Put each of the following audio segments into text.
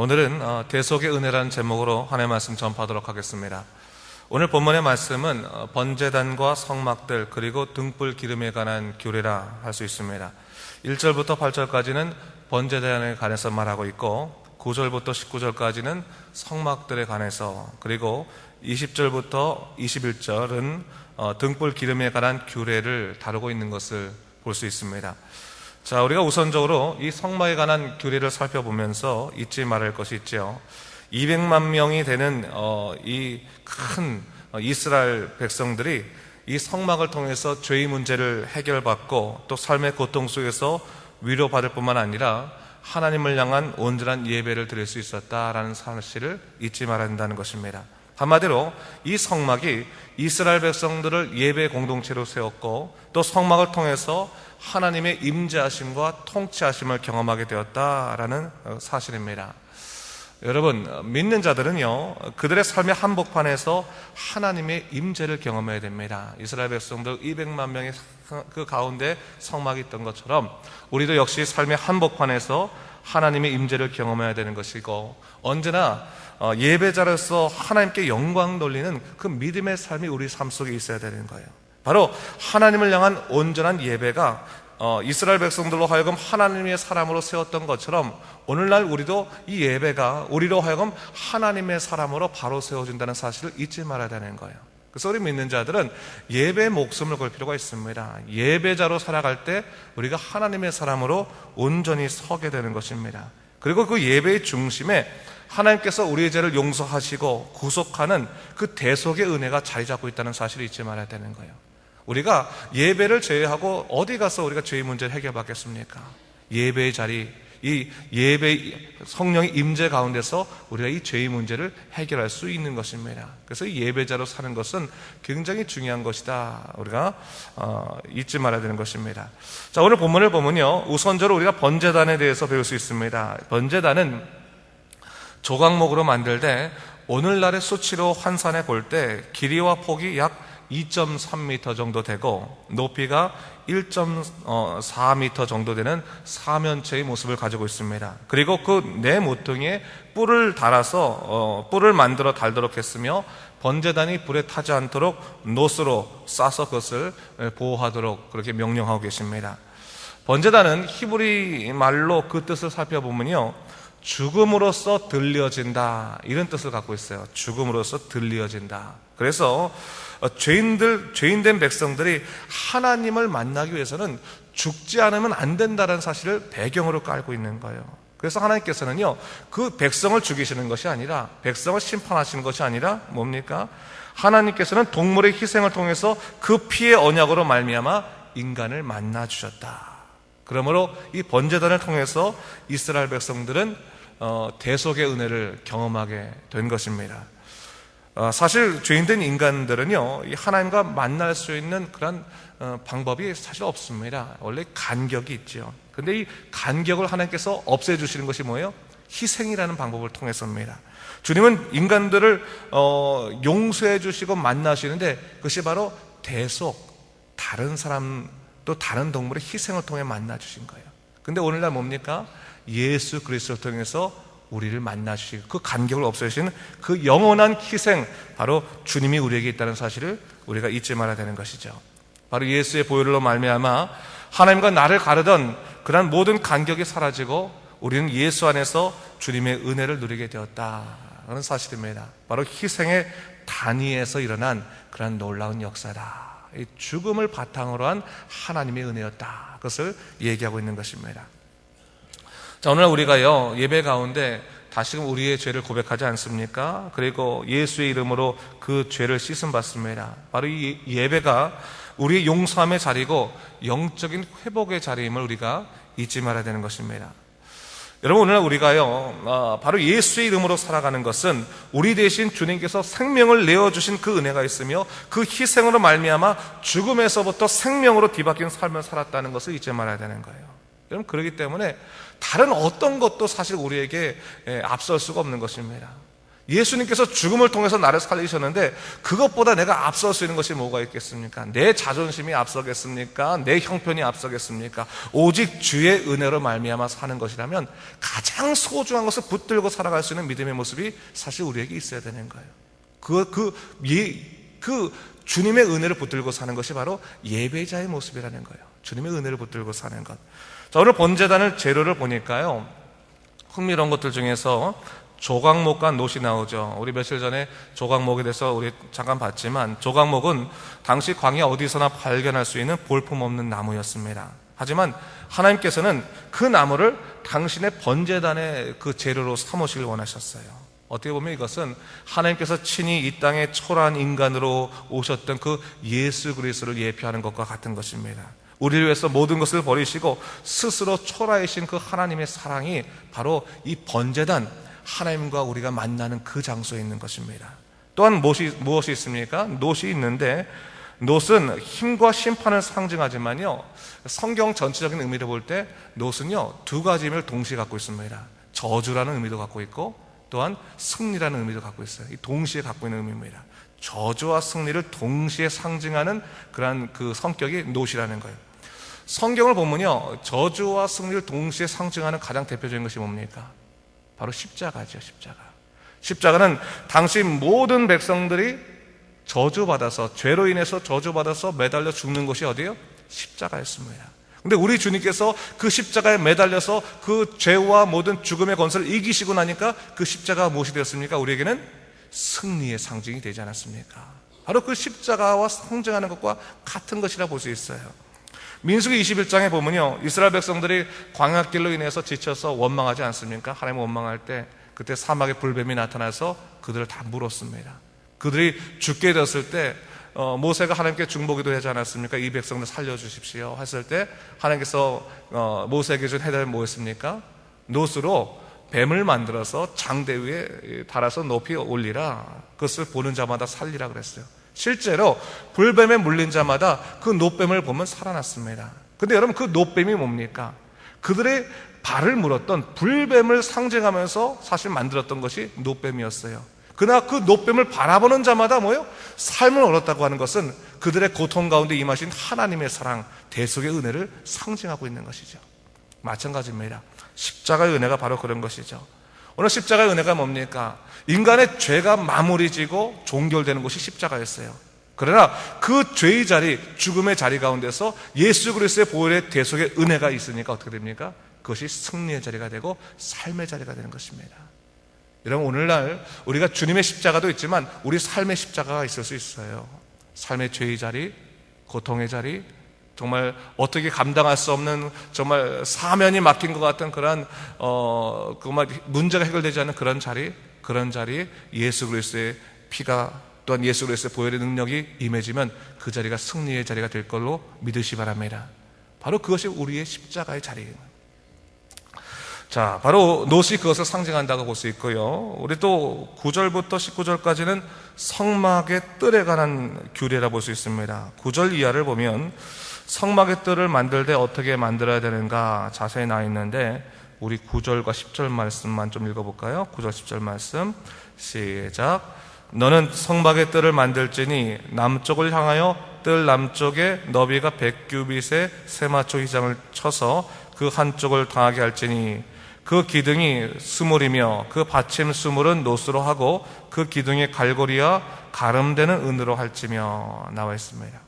오늘은 대속의 은혜라는 제목으로 하나님의 말씀 전파하도록 하겠습니다. 오늘 본문의 말씀은 번제단과 성막들 그리고 등불 기름에 관한 규례라 할 수 있습니다. 1절부터 8절까지는 번제단에 관해서 말하고 있고 9절부터 19절까지는 성막들에 관해서, 그리고 20절부터 21절은 등불 기름에 관한 규례를 다루고 있는 것을 볼 수 있습니다. 자, 우리가 우선적으로 이 성막에 관한 규례를 살펴보면서 잊지 말할 것이 있죠. 200만 명이 되는 이 큰 이스라엘 백성들이 이 성막을 통해서 죄의 문제를 해결받고 또 삶의 고통 속에서 위로받을 뿐만 아니라 하나님을 향한 온전한 예배를 드릴 수 있었다라는 사실을 잊지 말아야 한다는 것입니다. 한마디로 이 성막이 이스라엘 백성들을 예배 공동체로 세웠고 또 성막을 통해서 하나님의 임재하심과 통치하심을 경험하게 되었다라는 사실입니다. 여러분, 믿는 자들은요, 그들의 삶의 한복판에서 하나님의 임재를 경험해야 됩니다. 이스라엘 백성들 200만 명의 그 가운데 성막이 있던 것처럼 우리도 역시 삶의 한복판에서 하나님의 임재를 경험해야 되는 것이고, 언제나 예배자로서 하나님께 영광 돌리는 그 믿음의 삶이 우리 삶 속에 있어야 되는 거예요. 바로 하나님을 향한 온전한 예배가 이스라엘 백성들로 하여금 하나님의 사람으로 세웠던 것처럼 오늘날 우리도 이 예배가 우리로 하여금 하나님의 사람으로 바로 세워진다는 사실을 잊지 말아야 되는 거예요. 그래서 우리 믿는 자들은 예배에 목숨을 걸 필요가 있습니다. 예배자로 살아갈 때 우리가 하나님의 사람으로 온전히 서게 되는 것입니다. 그리고 그 예배의 중심에 하나님께서 우리의 죄를 용서하시고 구속하는 그 대속의 은혜가 자리 잡고 있다는 사실을 잊지 말아야 되는 거예요. 우리가 예배를 제외하고 어디 가서 우리가 죄의 문제를 해결받겠습니까? 예배의 자리, 이 예배 성령의 임재 가운데서 우리가 이 죄의 문제를 해결할 수 있는 것입니다. 그래서 이 예배자로 사는 것은 굉장히 중요한 것이다. 우리가 잊지 말아야 되는 것입니다. 자, 오늘 본문을 보면요, 우선적으로 우리가 번제단에 대해서 배울 수 있습니다. 번제단은 조각목으로 만들 때 오늘날의 수치로 환산해 볼 때 길이와 폭이 약 2.3m 정도 되고 높이가 1.4m 정도 되는 사면체의 모습을 가지고 있습니다. 그리고 그 네 모퉁이에 뿔을 달아서 뿔을 만들어 달도록 했으며 번제단이 불에 타지 않도록 노스로 싸서 그것을 보호하도록 그렇게 명령하고 계십니다. 번제단은 히브리 말로 그 뜻을 살펴보면요, 죽음으로써 들려진다, 이런 뜻을 갖고 있어요. 죽음으로써 들려진다. 그래서 죄인된 백성들이 하나님을 만나기 위해서는 죽지 않으면 안 된다는 사실을 배경으로 깔고 있는 거예요. 그래서 하나님께서는요, 그 백성을 죽이시는 것이 아니라, 백성을 심판하시는 것이 아니라 뭡니까? 하나님께서는 동물의 희생을 통해서 그 피의 언약으로 말미암아 인간을 만나 주셨다. 그러므로 이 번제단을 통해서 이스라엘 백성들은 대속의 은혜를 경험하게 된 것입니다. 사실 죄인된 인간들은요, 하나님과 만날 수 있는 그런 방법이 사실 없습니다. 원래 간격이 있죠. 근데 이 간격을 하나님께서 없애주시는 것이 뭐예요? 희생이라는 방법을 통해서입니다. 주님은 인간들을 용서해 주시고 만나시는데 그것이 바로 대속, 다른 사람 또 다른 동물의 희생을 통해 만나 주신 거예요. 근데 오늘날 뭡니까? 예수 그리스도를 통해서 우리를 만나주시고 그 간격을 없애주시는 그 영원한 희생, 바로 주님이 우리에게 있다는 사실을 우리가 잊지 말아야 되는 것이죠. 바로 예수의 보혈로 말미암아 하나님과 나를 가르던 그런 모든 간격이 사라지고 우리는 예수 안에서 주님의 은혜를 누리게 되었다는 사실입니다. 바로 희생의 단위에서 일어난 그런 놀라운 역사다. 이 죽음을 바탕으로 한 하나님의 은혜였다. 그것을 얘기하고 있는 것입니다. 자, 오늘 우리가요, 예배 가운데 다시금 우리의 죄를 고백하지 않습니까? 그리고 예수의 이름으로 그 죄를 씻음 받습니다. 바로 이 예배가 우리의 용서함의 자리고 영적인 회복의 자리임을 우리가 잊지 말아야 되는 것입니다. 여러분, 오늘 우리가요, 바로 예수의 이름으로 살아가는 것은 우리 대신 주님께서 생명을 내어주신 그 은혜가 있으며 그 희생으로 말미암아 죽음에서부터 생명으로 뒤바뀐 삶을 살았다는 것을 잊지 말아야 되는 거예요. 여러분, 그렇기 때문에 다른 어떤 것도 사실 우리에게 앞설 수가 없는 것입니다. 예수님께서 죽음을 통해서 나를 살리셨는데 그것보다 내가 앞설 수 있는 것이 뭐가 있겠습니까? 내 자존심이 앞서겠습니까? 내 형편이 앞서겠습니까? 오직 주의 은혜로 말미암아 사는 것이라면 가장 소중한 것을 붙들고 살아갈 수 있는 믿음의 모습이 사실 우리에게 있어야 되는 거예요. 그 주님의 은혜를 붙들고 사는 것이 바로 예배자의 모습이라는 거예요. 주님의 은혜를 붙들고 사는 것. 자, 오늘 번제단을 재료를 보니까요, 흥미로운 것들 중에서 조각목과 놋이 나오죠. 우리 며칠 전에 조각목에 대해서 우리 잠깐 봤지만, 조각목은 당시 광야 어디서나 발견할 수 있는 볼품없는 나무였습니다. 하지만 하나님께서는 그 나무를 당신의 번제단의 그 재료로 삼으시길 원하셨어요. 어떻게 보면 이것은 하나님께서 친히 이 땅에 초라한 인간으로 오셨던 그 예수 그리스도를 예표하는 것과 같은 것입니다. 우리를 위해서 모든 것을 버리시고 스스로 초라해신 그 하나님의 사랑이 바로 이 번제단, 하나님과 우리가 만나는 그 장소에 있는 것입니다. 또한 무엇이 있습니까? 놋이 있는데, 놋은 힘과 심판을 상징하지만요, 성경 전체적인 의미를 볼 때 놋은요, 두 가지 의미를 동시에 갖고 있습니다. 저주라는 의미도 갖고 있고 또한 승리라는 의미도 갖고 있어요. 이 동시에 갖고 있는 의미입니다. 저주와 승리를 동시에 상징하는 그러한 그 성격이 놋이라는 거예요. 성경을 보면요, 저주와 승리를 동시에 상징하는 가장 대표적인 것이 뭡니까? 바로 십자가죠. 십자가는 당시 모든 백성들이 저주받아서, 죄로 인해서 저주받아서 매달려 죽는 곳이 어디예요? 십자가였습니다. 근데 우리 주님께서 그 십자가에 매달려서 그 죄와 모든 죽음의 권세를 이기시고 나니까 그 십자가가 무엇이 되었습니까? 우리에게는 승리의 상징이 되지 않았습니까? 바로 그 십자가와 상징하는 것과 같은 것이라 볼 수 있어요. 민수기 21장에 보면요, 이스라엘 백성들이 광야길로 인해서 지쳐서 원망하지 않습니까? 하나님 원망할 때 그때 사막에 불뱀이 나타나서 그들을 다 물었습니다. 그들이 죽게 되었을 때 모세가 하나님께 중보기도 하지 않았습니까? 이 백성들 살려주십시오 했을 때 하나님께서 모세에게 준 해답이 뭐였습니까? 놋으로 뱀을 만들어서 장대 위에 달아서 높이 올리라, 그것을 보는 자마다 살리라 그랬어요. 실제로 불뱀에 물린 자마다 그 놋뱀을 보면 살아났습니다. 근데 여러분, 그 놋뱀이 뭡니까? 그들의 발을 물었던 불뱀을 상징하면서 사실 만들었던 것이 놋뱀이었어요. 그러나 그 놋뱀을 바라보는 자마다 뭐예요? 삶을 얻었다고 하는 것은 그들의 고통 가운데 임하신 하나님의 사랑, 대속의 은혜를 상징하고 있는 것이죠. 마찬가지입니다. 십자가의 은혜가 바로 그런 것이죠. 오늘 십자가의 은혜가 뭡니까? 인간의 죄가 마무리지고 종결되는 곳이 십자가였어요. 그러나 그 죄의 자리, 죽음의 자리 가운데서 예수 그리스도의 보혈의 대속의 은혜가 있으니까 어떻게 됩니까? 그것이 승리의 자리가 되고 삶의 자리가 되는 것입니다. 여러분, 오늘날 우리가 주님의 십자가도 있지만 우리 삶의 십자가가 있을 수 있어요. 삶의 죄의 자리, 고통의 자리, 정말 어떻게 감당할 수 없는, 정말 사면이 막힌 것 같은 그런 정말 문제가 해결되지 않는 그런 자리에 예수 그리스도의 피가, 또한 예수 그리스도의 보혈의 능력이 임해지면 그 자리가 승리의 자리가 될 걸로 믿으시 바랍니다. 바로 그것이 우리의 십자가의 자리예요. 자, 바로 놋이 그것을 상징한다고 볼 수 있고요. 우리 또 9절부터 19절까지는 성막의 뜰에 관한 규례라 볼 수 있습니다. 9절 이하를 보면 성막의 뜰을 만들 때 어떻게 만들어야 되는가 자세히 나와 있는데, 우리 9절과 10절 말씀만 좀 읽어볼까요? 9절 10절 말씀 시작. 너는 성막의 뜰을 만들지니 남쪽을 향하여 뜰 남쪽에 너비가 100규빗의 세마초 휘장을 쳐서 그 한쪽을 당하게 할지니 그 기둥이 수물이며 그 받침 수물은 놋으로 하고 그 기둥의 갈고리와 가름되는 은으로 할지며 나와 있습니다.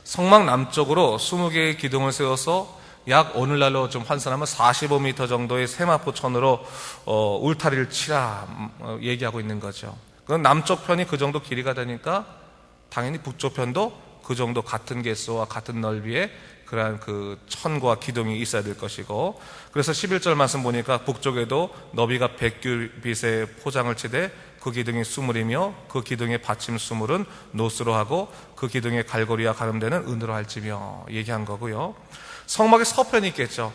성막 남쪽으로 20개의 기둥을 세워서 약 오늘날로 좀 환산하면 45m 정도의 세마포 천으로 울타리를 치라 얘기하고 있는 거죠. 그럼 남쪽 편이 그 정도 길이가 되니까 당연히 북쪽 편도 그 정도 같은 개수와 같은 넓이의 그러한 그 천과 기둥이 있어야 될 것이고, 그래서 11절 말씀 보니까 북쪽에도 너비가 100규빗의 포장을 치되 그 기둥이 수물이며 그 기둥의 받침 수물은 놋으로 하고 그 기둥의 갈고리와 가름되는 은으로 할지며 얘기한 거고요. 성막에 서편이 있겠죠.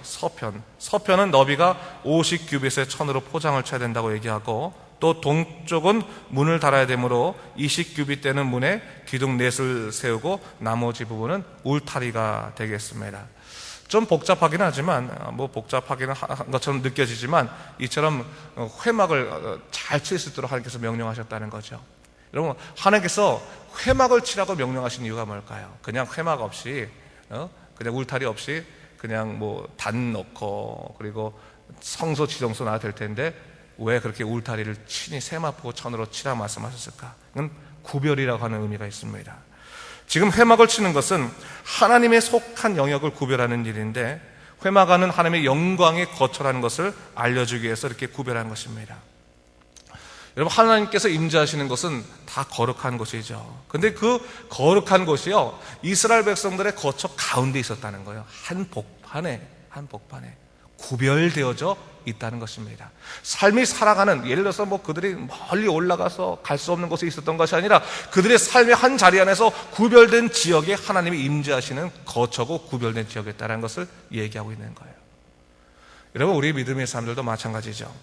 서편은 너비가 50규빗의 천으로 포장을 쳐야 된다고 얘기하고, 또 동쪽은 문을 달아야 되므로 20규빗 되는 문에 기둥 넷을 세우고 나머지 부분은 울타리가 되겠습니다. 좀 복잡하긴 하지만, 복잡하긴 한 것처럼 느껴지지만, 이처럼 회막을 잘 칠 수 있도록 하나님께서 명령하셨다는 거죠. 여러분, 하나님께서 회막을 치라고 명령하신 이유가 뭘까요? 그냥 회막 없이, 그냥 울타리 없이, 그냥 단 넣고, 그리고 성소 지정소 놔도 될 텐데, 왜 그렇게 울타리를 친히 세마포 천으로 치라 말씀하셨을까? 이건 구별이라고 하는 의미가 있습니다. 지금 회막을 치는 것은 하나님의 속한 영역을 구별하는 일인데, 회막안은 하나님의 영광의 거처라는 것을 알려주기 위해서 이렇게 구별한 것입니다. 여러분, 하나님께서 임재하시는 것은 다 거룩한 곳이죠. 근데 그 거룩한 곳이요, 이스라엘 백성들의 거처 가운데 있었다는 거예요. 한복판에 구별되어져 있다는 것입니다. 삶이 살아가는, 예를 들어서 그들이 멀리 올라가서 갈 수 없는 곳에 있었던 것이 아니라 그들의 삶의 한 자리 안에서 구별된 지역에 하나님이 임재하시는 거처고 구별된 지역이었다는 것을 얘기하고 있는 거예요. 여러분, 우리 믿음의 사람들도 마찬가지죠.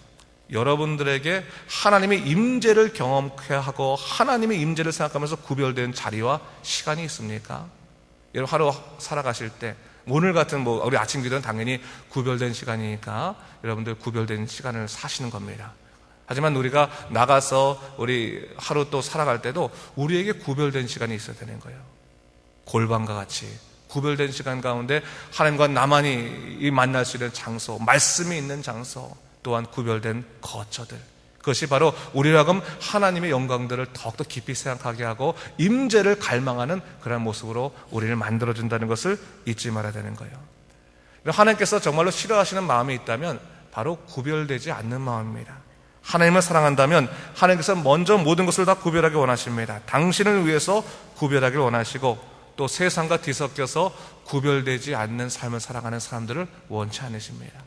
여러분들에게 하나님의 임재를 경험케 하고 하나님의 임재를 생각하면서 구별된 자리와 시간이 있습니까? 여러분, 하루 살아가실 때, 오늘 같은 우리 아침 기도는 당연히 구별된 시간이니까 여러분들 구별된 시간을 사시는 겁니다. 하지만 우리가 나가서 우리 하루 또 살아갈 때도 우리에게 구별된 시간이 있어야 되는 거예요. 골방과 같이 구별된 시간 가운데 하나님과 나만이 만날 수 있는 장소, 말씀이 있는 장소, 또한 구별된 거처들, 그것이 바로 우리로 하여금 하나님의 영광들을 더욱더 깊이 생각하게 하고 임재를 갈망하는 그런 모습으로 우리를 만들어준다는 것을 잊지 말아야 되는 거예요. 하나님께서 정말로 싫어하시는 마음이 있다면 바로 구별되지 않는 마음입니다. 하나님을 사랑한다면 하나님께서 먼저 모든 것을 다 구별하기 원하십니다. 당신을 위해서 구별하기를 원하시고, 또 세상과 뒤섞여서 구별되지 않는 삶을 살아가는 사람들을 원치 않으십니다.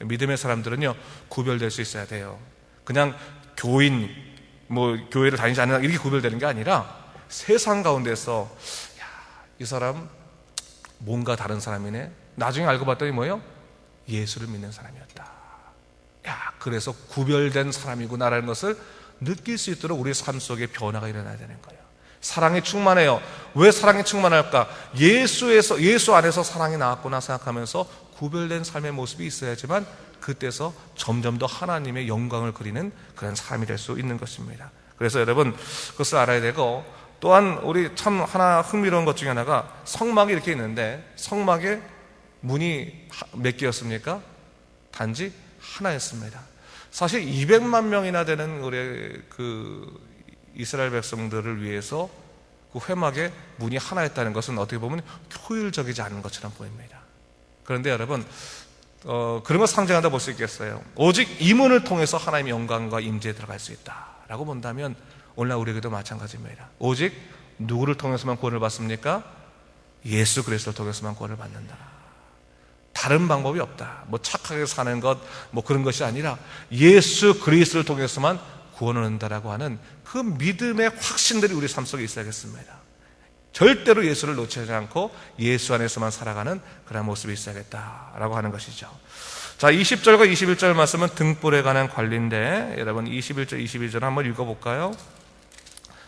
믿음의 사람들은요, 구별될 수 있어야 돼요. 그냥 교인, 교회를 다니지 않는 이렇게 구별되는 게 아니라 세상 가운데서, 이 사람 뭔가 다른 사람이네. 나중에 알고 봤더니 뭐예요? 예수를 믿는 사람이었다. 그래서 구별된 사람이구나라는 것을 느낄 수 있도록 우리의 삶 속에 변화가 일어나야 되는 거예요. 사랑이 충만해요. 왜 사랑이 충만할까? 예수 안에서 사랑이 나왔구나 생각하면서 구별된 삶의 모습이 있어야지만 그때서 점점 더 하나님의 영광을 그리는 그런 삶이 될 수 있는 것입니다. 그래서 여러분, 그것을 알아야 되고, 또한 우리 참 하나 흥미로운 것 중에 하나가 성막이 이렇게 있는데, 성막에 문이 몇 개였습니까? 단지 하나였습니다. 사실 200만 명이나 되는 우리 이스라엘 백성들을 위해서 그 회막에 문이 하나였다는 것은 어떻게 보면 효율적이지 않은 것처럼 보입니다. 그런데 여러분, 그런 걸 상징한다 볼 수 있겠어요. 오직 이 문을 통해서 하나님의 영광과 임재에 들어갈 수 있다라고 본다면 오늘날 우리에게도 마찬가지입니다. 오직 누구를 통해서만 구원을 받습니까? 예수 그리스도를 통해서만 구원을 받는다. 다른 방법이 없다. 착하게 사는 것, 그런 것이 아니라 예수 그리스도를 통해서만 구원을 얻는다라고 하는 그 믿음의 확신들이 우리 삶 속에 있어야겠습니다. 절대로 예수를 놓치지 않고 예수 안에서만 살아가는 그런 모습이 있어야겠다라고 하는 것이죠. 자, 20절과 21절 말씀은 등불에 관한 관리인데, 여러분 21절, 22절 한번 읽어볼까요?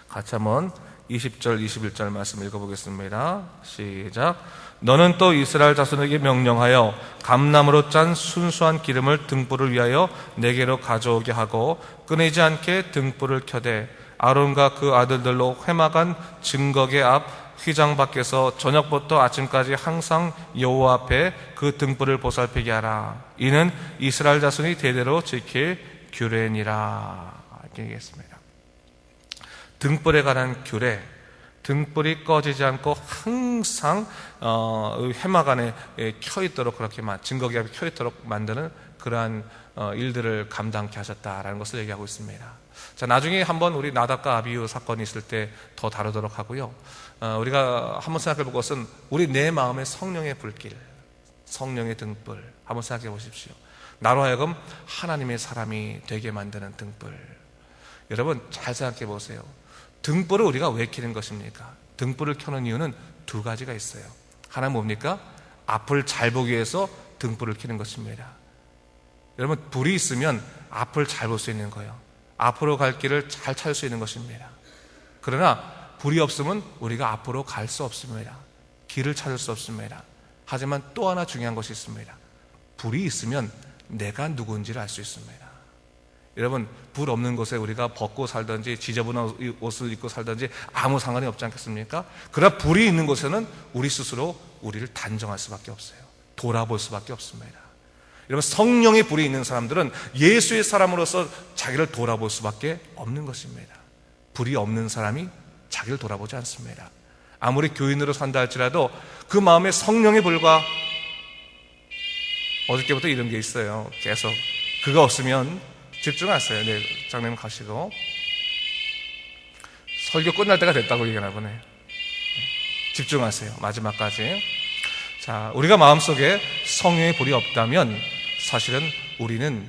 같이 한번 20절, 21절 말씀 읽어보겠습니다. 시작. 너는 또 이스라엘 자손에게 명령하여 감나무로 짠 순수한 기름을 등불을 위하여 내게로 가져오게 하고 끊이지 않게 등불을 켜되 아론과 그 아들들로 회막안 증거계 앞 휘장 밖에서 저녁부터 아침까지 항상 여호와 앞에 그 등불을 보살피게 하라. 이는 이스라엘 자손이 대대로 지킬 규례니라. 이렇게 얘기했습니다. 등불에 관한 규례, 등불이 꺼지지 않고 항상 회막 안에 켜 있도록, 그렇게 증거계 앞에 켜 있도록 만드는 그러한 일들을 감당케 하셨다라는 것을 얘기하고 있습니다. 자, 나중에 한번 우리 나답과 아비후 사건이 있을 때 더 다루도록 하고요. 우리가 한번 생각해 볼 것은 우리 내 마음의 성령의 불길, 성령의 등불 한번 생각해 보십시오. 나로 하여금 하나님의 사람이 되게 만드는 등불. 여러분 잘 생각해 보세요. 등불을 우리가 왜 켜는 것입니까? 등불을 켜는 이유는 두 가지가 있어요. 하나는 뭡니까? 앞을 잘 보기 위해서 등불을 켜는 것입니다. 여러분, 불이 있으면 앞을 잘 볼 수 있는 거예요. 앞으로 갈 길을 잘 찾을 수 있는 것입니다. 그러나 불이 없으면 우리가 앞으로 갈 수 없습니다. 길을 찾을 수 없습니다. 하지만 또 하나 중요한 것이 있습니다. 불이 있으면 내가 누군지를 알 수 있습니다. 여러분, 불 없는 곳에 우리가 벗고 살든지 지저분한 옷을 입고 살든지 아무 상관이 없지 않겠습니까? 그러나 불이 있는 곳에는 우리 스스로 우리를 단정할 수밖에 없어요. 돌아볼 수밖에 없습니다. 여러분, 성령의 불이 있는 사람들은 예수의 사람으로서 자기를 돌아볼 수밖에 없는 것입니다. 불이 없는 사람이 자기를 돌아보지 않습니다. 아무리 교인으로 산다 할지라도 그 마음에 성령의 불과, 어저께부터 이런 게 있어요. 계속 그거 없으면 집중하세요. 네, 장로님 가시고. 설교 끝날 때가 됐다고 얘기하나 보네. 집중하세요. 마지막까지. 자, 우리가 마음속에 성령의 불이 없다면 사실은 우리는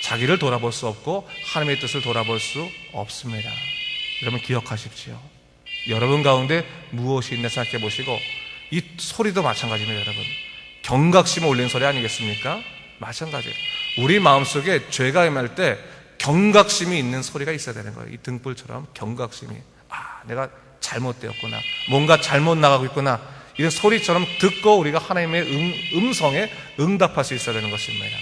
자기를 돌아볼 수 없고 하나님의 뜻을 돌아볼 수 없습니다. 여러분 기억하십시오. 여러분 가운데 무엇이 있나 생각해 보시고, 이 소리도 마찬가지입니다. 여러분, 경각심을 올리는 소리 아니겠습니까? 마찬가지예요. 우리 마음속에 죄가 임할 때 경각심이 있는 소리가 있어야 되는 거예요. 이 등불처럼 경각심이, 내가 잘못되었구나, 뭔가 잘못 나가고 있구나, 이런 소리처럼 듣고 우리가 하나님의 음성에 응답할 수 있어야 되는 것입니다.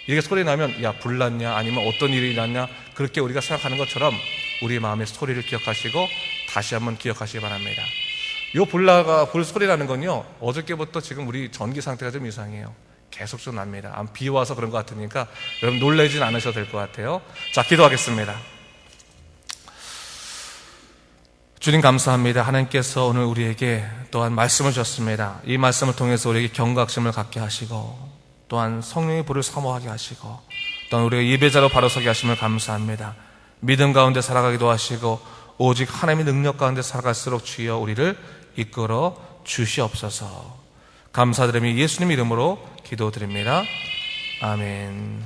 이게 소리 나면 야, 불났냐, 아니면 어떤 일이 일어났냐, 그렇게 우리가 생각하는 것처럼 우리 마음의 소리를 기억하시고 다시 한번 기억하시기 바랍니다. 요 불 소리라는 건요, 어저께부터 지금 우리 전기 상태가 좀 이상해요. 계속 좀 납니다. 비 와서 그런 것 같으니까 여러분 놀라진 않으셔도 될 것 같아요. 자, 기도하겠습니다. 주님 감사합니다. 하나님께서 오늘 우리에게 또한 말씀을 주셨습니다. 이 말씀을 통해서 우리에게 경각심을 갖게 하시고, 또한 성령의 불을 사모하게 하시고, 또한 우리가 예배자로 바로 서게 하심을 감사합니다. 믿음 가운데 살아가기도 하시고 오직 하나님의 능력 가운데 살아갈수록 주여 우리를 이끌어 주시옵소서. 감사드리며 예수님 이름으로 기도드립니다. 아멘.